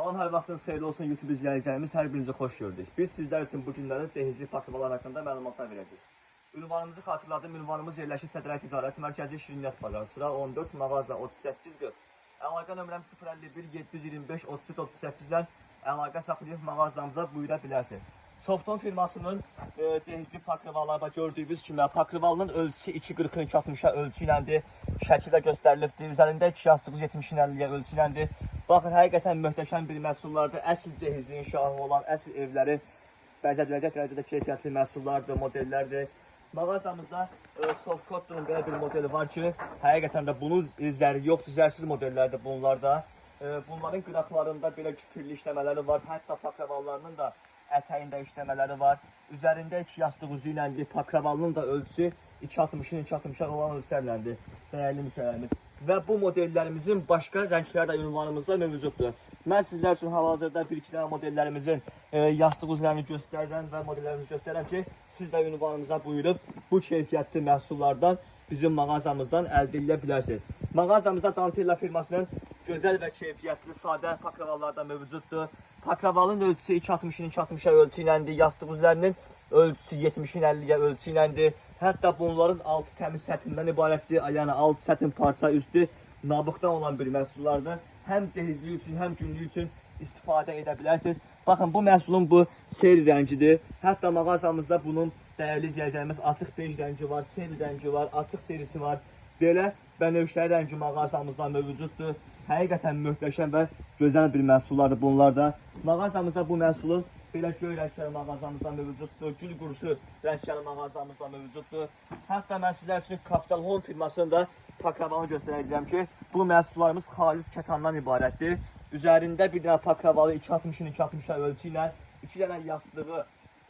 Salam, hər vaxtınız xeyirli olsun YouTube izləyicilərimiz, hər birinizi xoş gördük. Biz sizlər üçün bu günlərdə cehizli paklıqlar haqqında məlumatlar verəcəyik. Ünvanımızı xatırladım, ünvanımız yerləşir Sədrək Ticarət Mərkəzi Şirniyyat Bazarı, sıra 14, mağaza 3840. Əlaqə nömrəm 051 725 33 38 ilə əlaqə saxlayıb mağazamıza buyura bilərsiniz. Softon firmasının cehizli paklıqlarda gördüyünüz kimi paklıqların ölçüsü 2.40'ın 2.60'a ölçü iləndir, şəkildə göstərilibdir. Üzərində 2 yastığı 70'in 50'yə ölçü iləndir. Baxın, həqiqətən möhtəşəm bir məhsullardır. Əsl cehizli inşahı olan, əsl evləri bəzədiləcək dərəcədə keyfiyyətli məhsullardır, modellərdir. Mağazamızda Softcoat'ın belə bir modeli var ki, həqiqətən də bunun zəri yoxdur, zərsiz modellərdir bunlarda. Bunların qıraqlarında belə küpürlü işləmələri var, hətta pakravallarının da ətəyində işləmələri var. Üzərində 2 yastıq üzü iləndir, pakravalının da ölçüsü 2.60'ın 2.60'a olan ölçülərləndir, dəyərli müştərimiz. Və bu modellərimizin başqa rəngləri də ünvanımızda mövcuddur. Mən sizlər üçün hal-hazırda bir-iki dənə modellərimizin yastıq üzlərini göstərirəm və modellərimizi göstərirəm ki, siz də ünvanımıza buyurub bu keyfiyyətli məhsullardan bizim mağazamızdan əldə edə bilərsiniz. Mağazamızda Dantella firmasının gözəl və keyfiyyətli sadə pakravallardan mövcuddur. Pakravalın ölçüsü 2.60'ın 2.60'a ölçü iləndir, yastıq üzlərinin ölçüsü 70'in 50'yə ölçü iləndir. Hətta bunların altı təmiz sətindən ibarətdir, yəni alt sətin parça üstü nabıqdan olan bir məhsullardır. Həm cehizli üçün, həm günlük üçün istifadə edə bilərsiniz. Baxın, bu məhsulun bu seri rəngidir. Hətta mağazamızda bunun dəyərli izləyicilərimiz açıq bej rəngi var, seri rəngi var, açıq serisi var. Belə bənövşəli rəngi mağazamızda mövcuddur. Həqiqətən möhtəşəm və gözəl bir məhsullardır bunlar da. Mağazamızda bu məhsulun belə göy rəngkəli mağazamızda mövcuddur, gül qurusu rəngkəli mağazamızda mövcuddur. Hətta mən sizlər üçün Capital Home firmasının da pakravalını göstərəcəyəm ki, bu məhsullarımız xalis kətandan ibarətdir. Üzərində bir dənə pakravalı 2.60'ın 2.60'a ölçü ilə, 2 dənə yastığı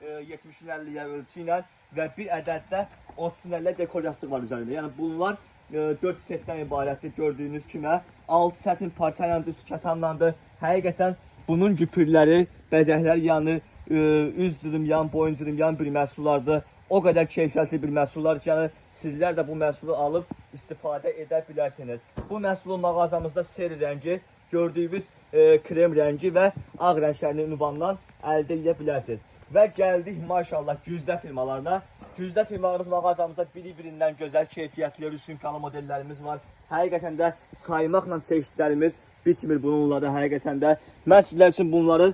70'in 50'yə ölçü ilə və bir ədəd də 30'in 50'yə dekor yastığı var üzərində. Yəni bunlar 4 setdən ibarətdir gördüyünüz kimi. 6 sətin parça ilə üstü kətanlandır. Həqiqətən bunun güpürləri, bəzəklər yanı, üz cırımyan, boyun cırımyan bir məhsullardır. O qədər keyfiyyətli bir məhsullar ki, yəni sizlər də bu məhsulu alıb istifadə edə bilərsiniz. Bu məhsulun mağazamızda seri rəngi, gördüyünüz krem rəngi və ağ rənglərini ünvandan əldə edə bilərsiniz. Və gəldik maşallah güzdə firmalarına. Güzdə firmalarımız mağazamızda biri-birindən gözəl keyfiyyətli rüsumkalı modellərimiz var. Həqiqətən də saymaqla çeşidlərimiz bitmir bununla da həqiqətən də. Mən sizlər üçün bunların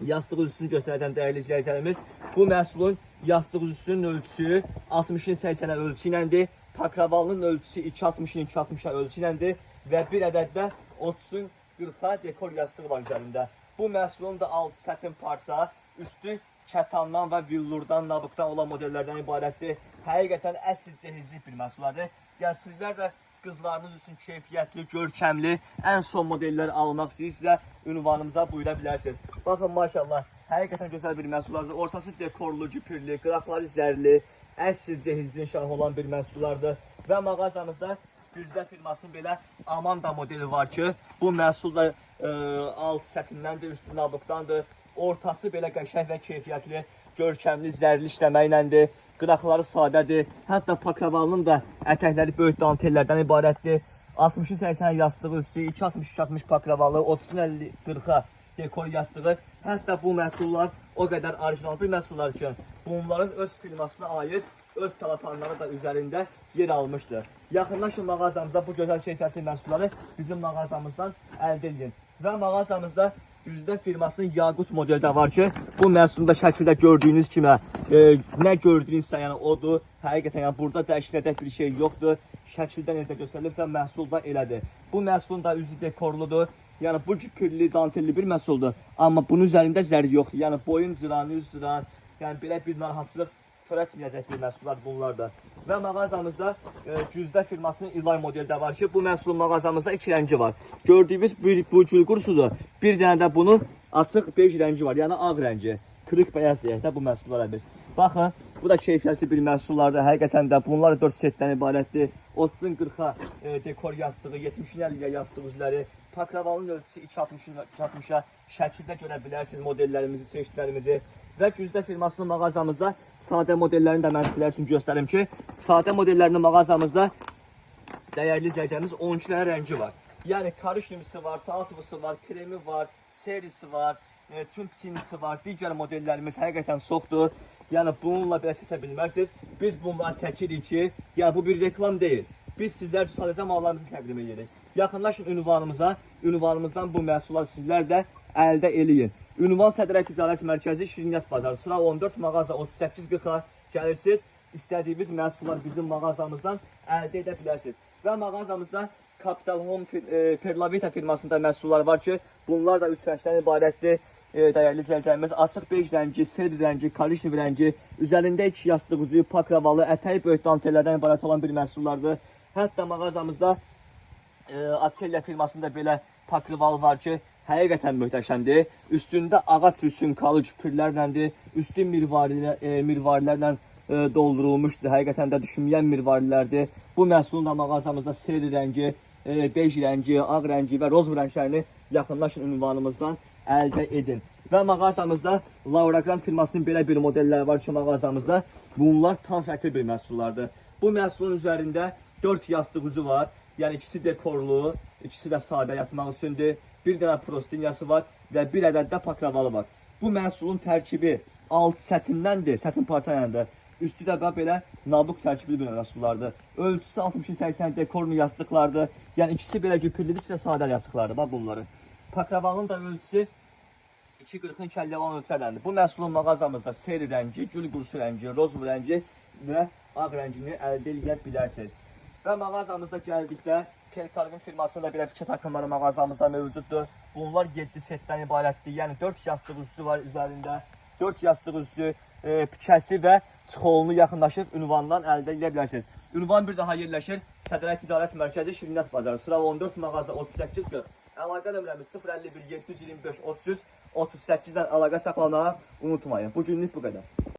yastıq üzüsünü göstərəcəm dəyərli izləyicilərimiz. Bu məhsulun yastıq üzüsünün ölçüsü 60'ın 80'ə ölçü iləndir. Pakravalının ölçüsü 2.60'ın 2.60'a ölçü iləndir. Və bir ədəd də 30'un 40'a dekor yastığı var üzərində. Bu məhsulun da altı sətin parça, üstü kətandan və villurdan, nabıqdan olan modellərdən ibarətdir. Həqiqətən əsl cehizlik bir məhsullardır. Yəni sizlər də qızlarınız üçün keyfiyyətli, görkəmli, ən son modelləri almaq istəyirsinizsə ünvanımıza buyura bilərsiniz. Baxın, maşallah, həqiqətən gözəl bir məhsullardır. Ortası dekorlu, güpürlü, qıraqları zərli, əsl cehizli inşah olan bir məhsullardır. Və mağazamızda Güzdə firmasının belə Amanda modeli var ki, bu məhsul da alt sətindəndir, üstü nabıqdandır. Ortası belə qəşəng və keyfiyyətli, görkəmli, zərli işləmə iləndir. Qıraqları sadədir. Hətta pakravalının da ətəkləri böyük dantellərdən ibarətdir. 60'ın 80'ə yastığı üstü, 2.60 pakravalı, 30'un 40'a dekor yastığı. Hətta bu məhsullar o qədər orijinal bir məhsullar ki, bunların öz firmasına aid öz salatanları da üzərində yer almışdır. Yaxınlaşın mağazamıza bu gözəl keyfiyyətli məhsulları bizim mağazamızdan əldə edin. Və mağazamızda Güzdə firmasının Yaqut modeli də var ki, bu məhsulunda şəkildə gördüyünüz kimi nə gördüyünüzsə, yəni odur. Həqiqətən yəni burada dəyişiləcək bir şey yoxdur. Şəkildə necə göstərilirsə, məhsul da elədir. Bu məhsulun da üzü dekorludur. Yəni bu küpürlü, dantelli bir məhsuldur. Amma bunun üzərində zəri yoxdur. Yəni boyun cıran, üz cıran, yəni belə bir narahatçılıq törətməyəcək bir məhsullar bunlar da. Və mağazamızda Güzdə firmasının İlay modeli də var ki, bu məhsulun mağazamızda 2 rəngi var. Gördüyünüz bu gül qurusudur. Bir dənə də bunun açıq bej rəngi var, yəni ağ rəngi. Kırıq bəyaz deyək də bu məhsullara biz. Baxın, bu da keyfiyyətli bir məhsullardır. Həqiqətən də bunlar 4 setdən ibarətdir. 30'un 40'a dekor yastığı, 70'in 50'yə yastıq üzləri, pakravalının ölçüsü 2.60'a şəkildə görə bilərsiniz modellərimizi, çeşidlərimizi. Və Güzdə firmasının mağazamızda sadə modellərini də mən sizlər üçün göstərim ki, sadə modellərinin mağazamızda dəyərli izləyicilərimiz 12 dənə rəngi var. Yəni karışimisi var, saltıvısı var, kremi var, serisi var, tüm sinisi var, digər modellərimiz həqiqətən çoxdur. Yəni bununla belə seçə bilmərsiniz. Biz bunları çəkirik ki, yəni bu bir reklam deyil. Biz sizlər üçün sadəcə mallarımızı təqdim edirik. Yaxınlaşın ünvanımıza, ünvanımızdan bu məhsulları sizlər də əldə eləyin. Ünvan Sədrək Ticarət Mərkəzi Şirniyyat Bazarı, sıra 14, mağaza 3840-a gəlirsiniz. İstədiyiniz məhsullar bizim mağazamızdan əldə edə bilərsiniz. Və mağazamızda Capital Home Perlavita firmasında məhsullar var ki, bunlar da 3 rəngdən ibarətdir. Dəyərli izləyicilərimiz, açıq bej rəngi, seri rəngi, karışiv rəngi, üzərində 2 yastıq üzüyü, pakravalı, ətəyi böyük dantellərdən ibarət olan bir məhsullardır. Hətta mağazamızda Atelier firmasında belə pakrival var ki, həqiqətən möhtəşəmdir. Üstündə ağac rüsünkalı küpürlərləndir, üstü mirvarilərlə doldurulmuşdur. Həqiqətən də düşünməyən mirvarilərdir. Bu məhsulun da mağazamızda seri rəngi, bej rəngi, ağ rəngi və roz rənglərini yaxınlaşın ünvanımızdan əldə edin. Və mağazamızda Lauragran firmasının belə bir modelləri var ki, mağazamızda bunlar tam fərqli bir məhsullardır. Bu məhsulun üzərində 4 yastıq üzü var. Yəni ikisi dekorlu, ikisi də sadə yatmaq üçündür. Bir dənə prostinyası var və bir ədəd də pakravalı var. Bu məhsulun tərkibi 6 sətindəndir, sətin parça yanıdır. Üstü də belə nabuk tərkibli bir məhsullardır. Ölçüsü 60-80 dekorlu yastıqlardır. Yəni ikisi belə güpürlü, ikisi də sadə yastıqlardır. Bax bunları. Pakravalın da ölçüsü 2.40-ın kəllə olan ölçərləndir. Bu məhsulun mağazamızda seri rəngi, gül qursu rəngi, roz rəngi və ağ rəngini əldə edə bilərsiniz. Və mağazamızda gəldikdə Pelkarvin firmasında belə fikir takımları mağazamızda mövcuddur. Bunlar 7 setdən ibarətdir. Yəni 4 yastıq üzüsü var üzərində. 4 yastıq üzüsü, pikəsi və çıxolunu yaxınlaşıb ünvandan əldə edə bilərsiniz. Ünvan bir daha yerləşir Sədrək Ticarət Mərkəzi Şirniyyat Bazarı, sıra 14, mağaza 3840. Əlaqə nömrəmiz 051 725 33 38-dən əlaqə saxlamağı unutmayın. Bu günlük bu qədər.